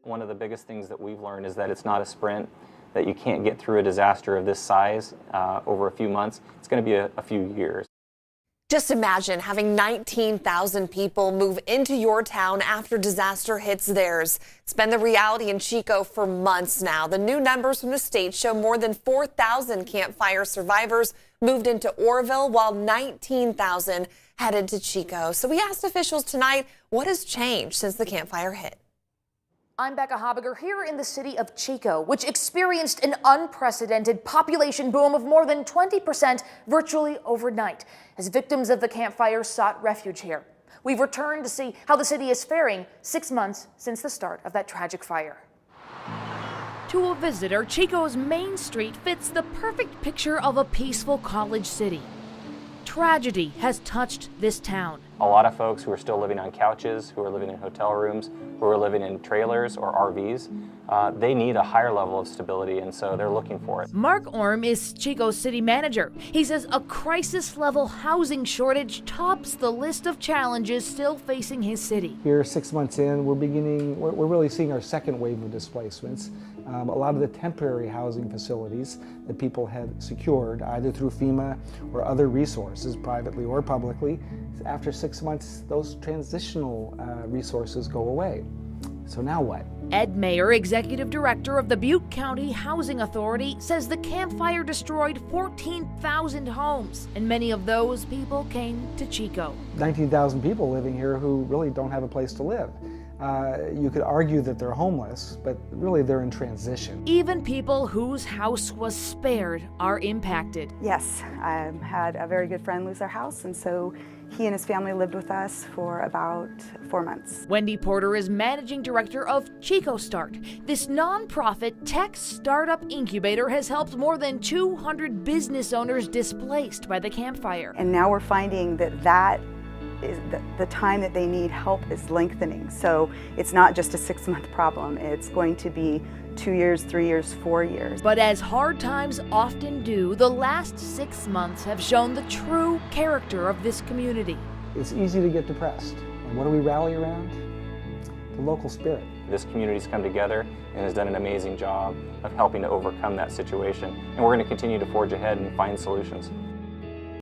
One of the biggest things that we've learned is that it's not a sprint, that you can't get through a disaster of this size over a few months. It's going to be a few years. Just imagine having 19,000 people move into your town after disaster hits theirs. It's been the reality in Chico for months now. The new numbers from the state show more than 4,000 Camp Fire survivors moved into Oroville, while 19,000 headed to Chico. So we asked officials tonight, what has changed since the Camp Fire hit? I'm Becca Habiger here in the city of Chico, which experienced an unprecedented population boom of more than 20% virtually overnight, as victims of the Camp Fire sought refuge here. We've returned to see how the city is faring 6 months since the start of that tragic fire. To a visitor, Chico's Main Street fits the perfect picture of a peaceful college city. Tragedy has touched this town. A lot of folks who are still living on couches, who are living in hotel rooms, who are living in trailers or RVs, they need a higher level of stability, and so they're looking for it. Mark Orm is Chico's city manager. He says a crisis-level housing shortage tops the list of challenges still facing his city. Here, 6 months in, we're really seeing our second wave of displacements. A lot of the temporary housing facilities that people had secured, either through FEMA or other resources, privately or publicly, after 6 months, those transitional resources go away. So now what? Ed Mayer, executive director of the Butte County Housing Authority, says the Camp Fire destroyed 14,000 homes, and many of those people came to Chico. 19,000 people living here who really don't have a place to live. You could argue that they're homeless, but really they're in transition. Even people whose house was spared are impacted. Yes, I had a very good friend lose their house, and so he and his family lived with us for about 4 months. Wendy Porter is managing director of Chico Start. This nonprofit tech startup incubator has helped more than 200 business owners displaced by the Camp Fire. And now we're finding that is the time that they need help is lengthening. So it's not just a 6-month problem. It's going to be 2 years, 3 years, 4 years. But as hard times often do, the last 6 months have shown the true character of this community. It's easy to get depressed. And what do we rally around? The local spirit. This community's come together and has done an amazing job of helping to overcome that situation. And we're going to continue to forge ahead and find solutions.